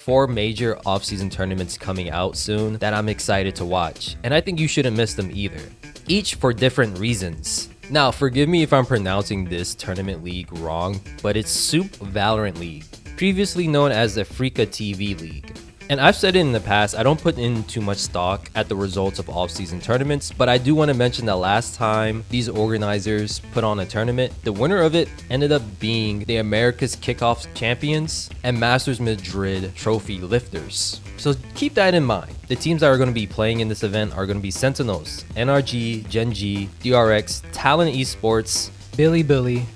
4 major off-season tournaments coming out soon that I'm excited to watch, and I think you shouldn't miss them either, each for different reasons. Now, forgive me if I'm pronouncing this tournament league wrong, but it's SOOP Valorant League, previously known as the Freaka TV League. And I've said it in the past, I don't put in too much stock at the results of off-season tournaments, but I do want to mention that last time these organizers put on a tournament, the winner of it ended up being the America's Kickoff Champions and Masters Madrid Trophy Lifters. So keep that in mind. The teams that are going to be playing in this event are going to be Sentinels, NRG, Gen G, DRX, Talent Esports, Billy,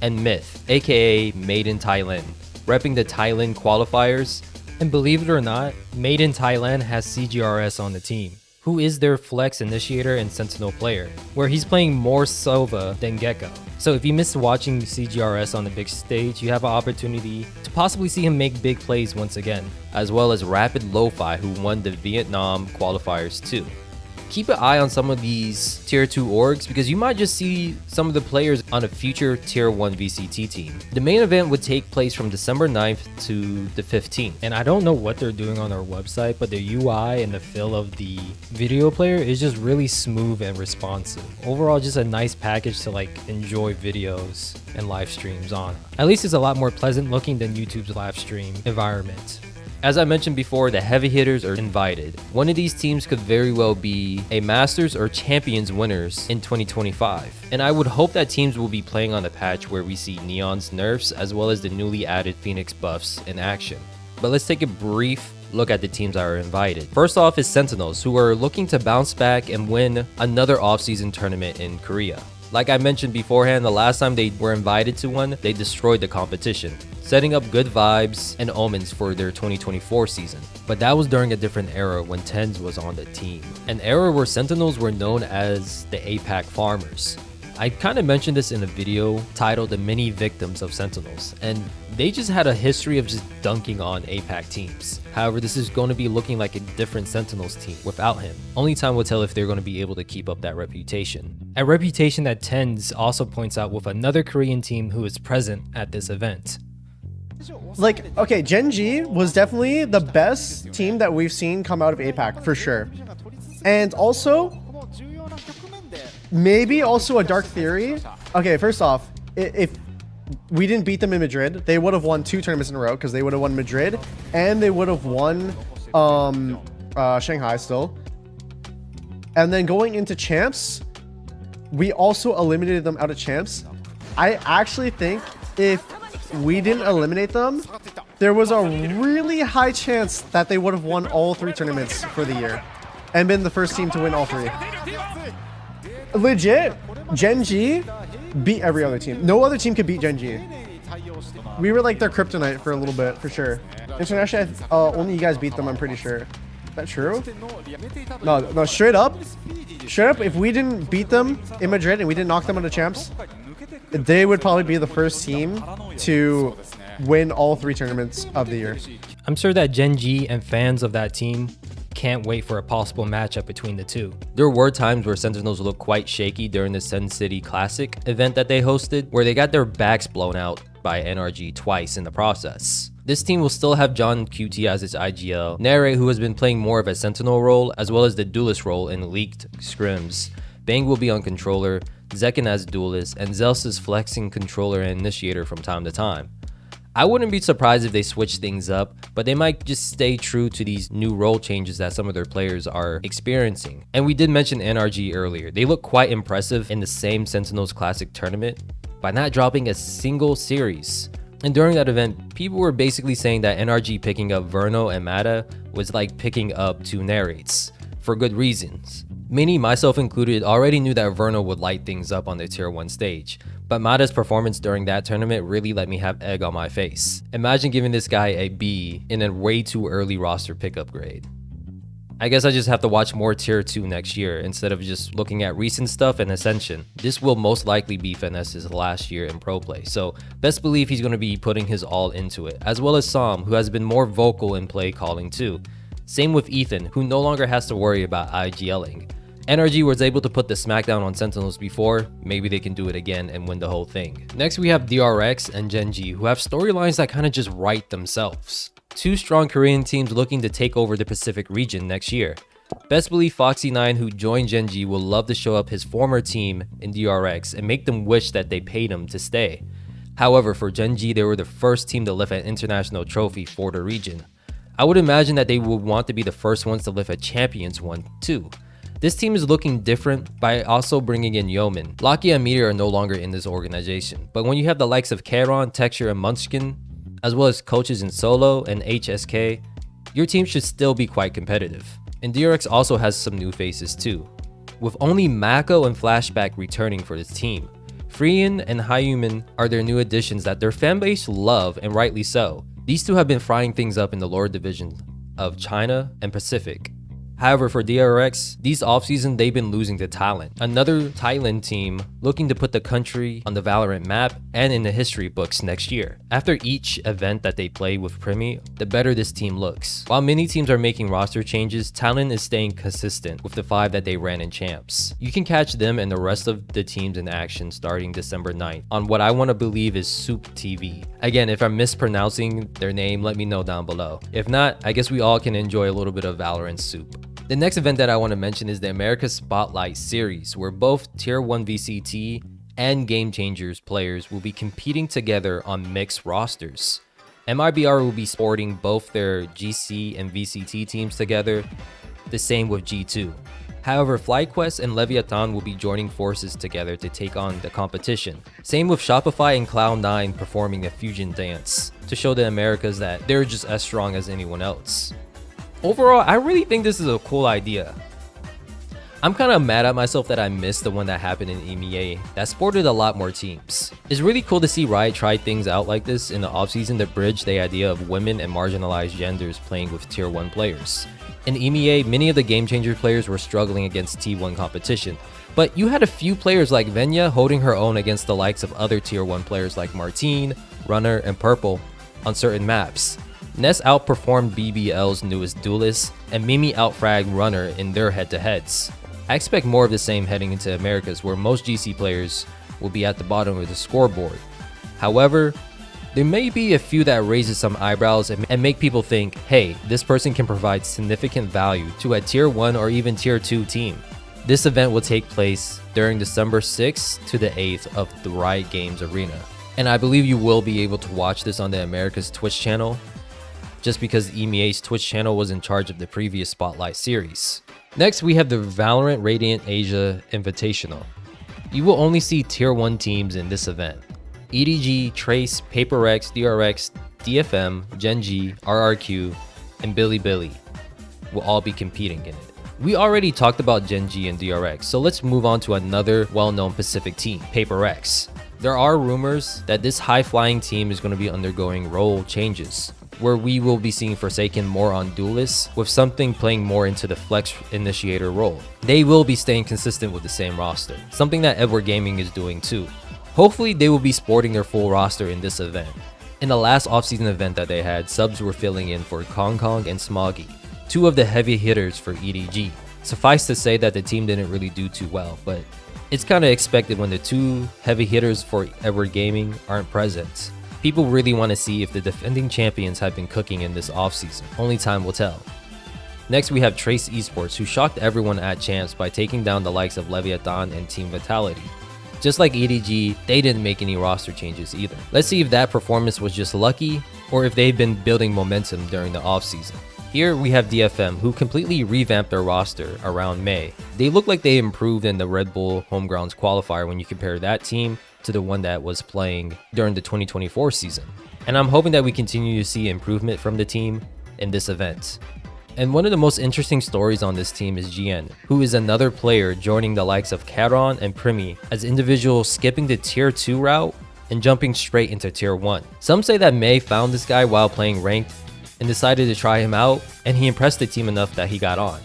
and Myth, aka Made in Thailand, repping the Thailand qualifiers. And believe it or not, Made in Thailand has CGRS on the team, who is their flex initiator and sentinel player, where he's playing more Sova than Gecko. So if you missed watching CGRS on the big stage, you have an opportunity to possibly see him make big plays once again. As well as Rapid Lo-Fi, who won the Vietnam qualifiers too. Keep an eye on some of these tier 2 orgs because you might just see some of the players on a future tier 1 VCT team. The main event would take place from December 9th to the 15th. And I don't know what they're doing on their website, but the UI and the feel of the video player is just really smooth and responsive. Overall, just a nice package to like enjoy videos and live streams on. At least it's a lot more pleasant looking than YouTube's live stream environment. As I mentioned before, the heavy hitters are invited. One of these teams could very well be a Masters or Champions winners in 2025. And I would hope that teams will be playing on the patch where we see Neon's nerfs as well as the newly added Phoenix buffs in action. But let's take a brief look at the teams that are invited. First off is Sentinels, who are looking to bounce back and win another off-season tournament in Korea. Like I mentioned beforehand, the last time they were invited to one, they destroyed the competition, setting up good vibes and omens for their 2024 season. But that was during a different era when TenZ was on the team, an era where Sentinels were known as the APAC Farmers. I kind of mentioned this in a video titled The Many Victims of Sentinels, and they just had a history of just dunking on APAC teams. However, this is going to be looking like a different Sentinels team without him. Only time will tell if they're going to be able to keep up that reputation. A reputation that TenZ also points out with another Korean team who is present at this event. Like, okay, Gen G was definitely the best team that we've seen come out of APAC, for sure. And also, maybe also a dark theory. Okay, first off, if we didn't beat them in Madrid, they would have won 2 tournaments in a row because they would have won Madrid and they would have won Shanghai still. And then going into champs, we also eliminated them out of champs. I actually think if we didn't eliminate them, there was a really high chance that they would have won all 3 tournaments for the year and been the first team to win all 3. Legit, Gen G beat every other team. No other team could beat Gen G. We were like their kryptonite for a little bit, for sure. Internationally, only you guys beat them, I'm pretty sure. Is that true? No, straight up, if we didn't beat them in Madrid and we didn't knock them out of champs, they would probably be the first team to win all 3 tournaments of the year. I'm sure that Gen G and fans of that team can't wait for a possible matchup between the two. There were times where Sentinels looked quite shaky during the Sen City Classic event that they hosted, where they got their backs blown out by NRG twice in the process. This team will still have John QT as its IGL, Nere, who has been playing more of a Sentinel role, as well as the Duelist role in leaked scrims. Bang will be on controller, Zekken as Duelist, and Zels is flexing controller and initiator from time to time. I wouldn't be surprised if they switch things up, but they might just stay true to these new role changes that some of their players are experiencing. And we did mention NRG earlier. They look quite impressive in the same Sentinels Classic tournament by not dropping a single series. And during that event, people were basically saying that NRG picking up Verno and Mata was like picking up 2 narrates, for good reasons. Many, myself included, already knew that Verno would light things up on the tier 1 stage, but Mata's performance during that tournament really let me have egg on my face. Imagine giving this guy a B in a way too early roster pickup grade. I guess I just have to watch more tier 2 next year instead of just looking at recent stuff and Ascension. This will most likely be Finesse's last year in pro play, so best believe he's going to be putting his all into it, as well as Som, who has been more vocal in play calling too. Same with Ethan, who no longer has to worry about IGLing. NRG was able to put the smackdown on Sentinels before, maybe they can do it again and win the whole thing. Next we have DRX and Gen G, who have storylines that kind of just write themselves. 2 strong Korean teams looking to take over the Pacific region next year. Best believe Foxy9, who joined Gen G, will love to show up his former team in DRX and make them wish that they paid him to stay. However, for Gen G, they were the first team to lift an international trophy for the region. I would imagine that they would want to be the first ones to lift a Champions one too. This team is looking different by also bringing in Yeoman. Lucky and Meteor are no longer in this organization, but when you have the likes of Karon, Texture, and Munchkin, as well as coaches in Solo and HSK, your team should still be quite competitive. And DRX also has some new faces too, with only Mako and Flashback returning for this team. Freean and Hyuman are their new additions that their fanbase love, and rightly so. These two have been frying things up in the lower division of China and Pacific. However, for DRX, these offseason they've been losing to Thailand, another Thailand team looking to put the country on the Valorant map and in the history books next year. After each event that they play with Primi, the better this team looks. While many teams are making roster changes, Thailand is staying consistent with the 5 that they ran in champs. You can catch them and the rest of the teams in action starting December 9th on what I want to believe is SOOP TV. Again, if I'm mispronouncing their name, let me know down below. If not, I guess we all can enjoy a little bit of Valorant SOOP. The next event that I want to mention is the America Spotlight series, where both Tier 1 VCT and Game Changers players will be competing together on mixed rosters. MIBR will be sporting both their GC and VCT teams together, the same with G2. However, FlyQuest and Leviathan will be joining forces together to take on the competition. Same with Shopify and Cloud9 performing a fusion dance to show the Americas that they're just as strong as anyone else. Overall, I really think this is a cool idea. I'm kind of mad at myself that I missed the one that happened in EMEA that sported a lot more teams. It's really cool to see Riot try things out like this in the offseason to bridge the idea of women and marginalized genders playing with Tier 1 players. In EMEA, many of the Game Changer players were struggling against T1 competition, but you had a few players like Venya holding her own against the likes of other Tier 1 players like Martine, Runner, and Purple on certain maps. Ness outperformed BBL's newest duelist, and Mimi outfragged Runner in their head-to-heads. I expect more of the same heading into Americas, where most GC players will be at the bottom of the scoreboard. However, there may be a few that raises some eyebrows and make people think, hey, this person can provide significant value to a Tier 1 or even Tier 2 team. This event will take place during December 6th to the 8th of the Riot Games Arena. And I believe you will be able to watch this on the Americas Twitch channel, just because EMEA's Twitch channel was in charge of the previous Spotlight series. Next, we have the Valorant Radiant Asia Invitational. You will only see Tier 1 teams in this event. EDG, Trace, PaperX, DRX, DFM, Gen G, RRQ, and Bilibili will all be competing in it. We already talked about Gen G and DRX, so let's move on to another well-known Pacific team, PaperX. There are rumors that this high-flying team is going to be undergoing role changes, where we will be seeing Forsaken more on duelists, with something playing more into the flex initiator role. They will be staying consistent with the same roster, something that Edward Gaming is doing too. Hopefully they will be sporting their full roster in this event. In the last offseason event that they had, subs were filling in for Kong Kong and Smoggy, 2 of the heavy hitters for EDG. Suffice to say that the team didn't really do too well, but it's kind of expected when the 2 heavy hitters for Edward Gaming aren't present. People really want to see if the defending champions have been cooking in this offseason. Only time will tell. Next, we have Trace Esports, who shocked everyone at champs by taking down the likes of Leviathan and Team Vitality. Just like EDG, they didn't make any roster changes either. Let's see if that performance was just lucky, or if they've been building momentum during the offseason. Here we have DFM, who completely revamped their roster around May. They look like they improved in the Red Bull Homgrounds qualifier when you compare that team to the one that was playing during the 2024 season. And I'm hoping that we continue to see improvement from the team in this event. And one of the most interesting stories on this team is GN, who is another player joining the likes of Karon and Primi as individuals skipping the Tier 2 route and jumping straight into Tier 1. Some say that May found this guy while playing ranked and decided to try him out, and he impressed the team enough that he got on.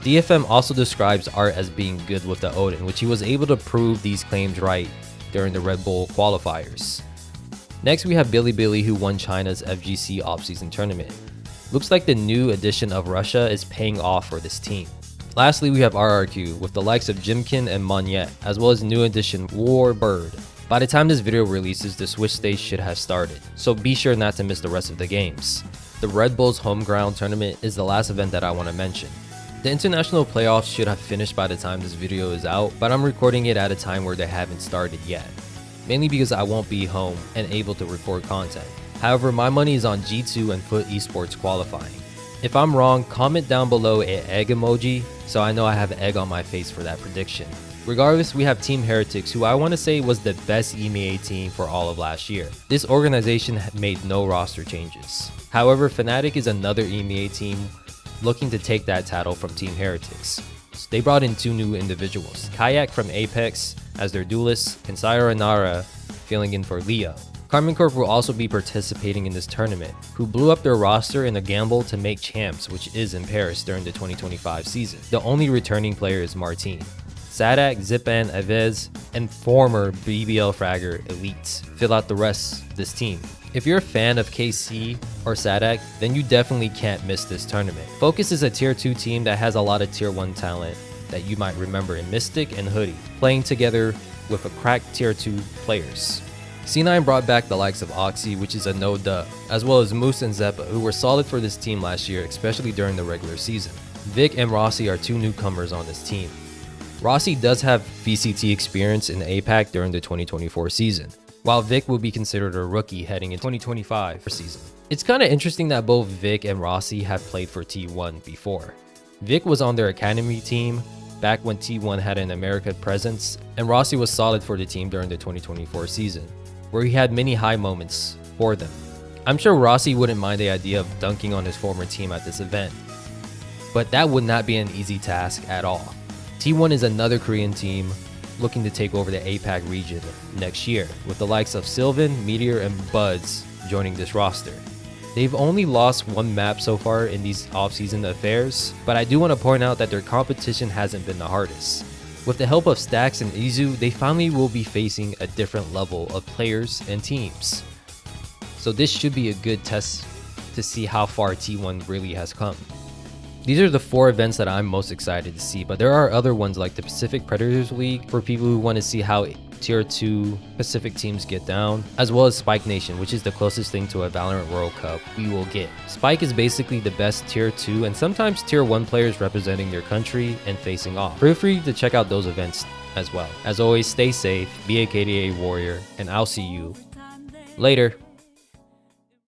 DFM also describes Art as being good with the Odin, which he was able to prove these claims right during the Red Bull qualifiers. Next, we have Bilibili, who won China's FGC offseason tournament. Looks like the new addition of Russia is paying off for this team. Lastly, we have RRQ with the likes of Jimkin and Monyet, as well as new addition Warbird. By the time this video releases, the Switch stage should have started, so be sure not to miss the rest of the games. The Red Bulls Homeground tournament is the last event that I want to mention. The international playoffs should have finished by the time this video is out, but I'm recording it at a time where they haven't started yet. Mainly because I won't be home and able to record content. However, my money is on G2 and Foot Esports qualifying. If I'm wrong, comment down below an egg emoji so I know I have egg on my face for that prediction. Regardless, we have Team Heretics, who I want to say was the best EMEA team for all of last year. This organization made no roster changes. However, Fnatic is another EMEA team looking to take that title from Team Heretics. So they brought in 2 new individuals, Kayak from Apex as their duelist, and Sayonara filling in for Leo. Karmine Corp will also be participating in this tournament, who blew up their roster in a gamble to make champs, which is in Paris during the 2025 season. The only returning player is Martin. Sadak, Zipan, Avez, and former BBL fragger Elite fill out the rest of this team. If you're a fan of KC or Sadak, then you definitely can't miss this tournament. Focus is a tier 2 team that has a lot of tier 1 talent that you might remember in Mystic and Hoodie, playing together with a cracked tier 2 players. C9 brought back the likes of Oxy, which is a no-dub, as well as Moose and Zeppa, who were solid for this team last year, especially during the regular season. Vic and Rossi are 2 newcomers on this team. Rossi does have VCT experience in APAC during the 2024 season, while Vic will be considered a rookie heading into 2025 season. It's kind of interesting that both Vic and Rossi have played for T1 before. Vic was on their academy team back when T1 had an America presence, and Rossi was solid for the team during the 2024 season, where he had many high moments for them. I'm sure Rossi wouldn't mind the idea of dunking on his former team at this event, but that would not be an easy task at all. T1 is another Korean team looking to take over the APAC region next year, with the likes of Sylvan, Meteor, and Buds joining this roster. They've only lost 1 map so far in these off-season affairs, but I do want to point out that their competition hasn't been the hardest. With the help of Stax and Izu, they finally will be facing a different level of players and teams. So this should be a good test to see how far T1 really has come. These are the 4 events that I'm most excited to see, but there are other ones like the Pacific Predators League for people who want to see how tier 2 Pacific teams get down, as well as Spike Nation, which is the closest thing to a Valorant World Cup we will get. Spike is basically the best tier 2 and sometimes tier 1 players representing their country and facing off. Feel free to check out those events as well. As always, stay safe, be a KDAW warrior, and I'll see you later.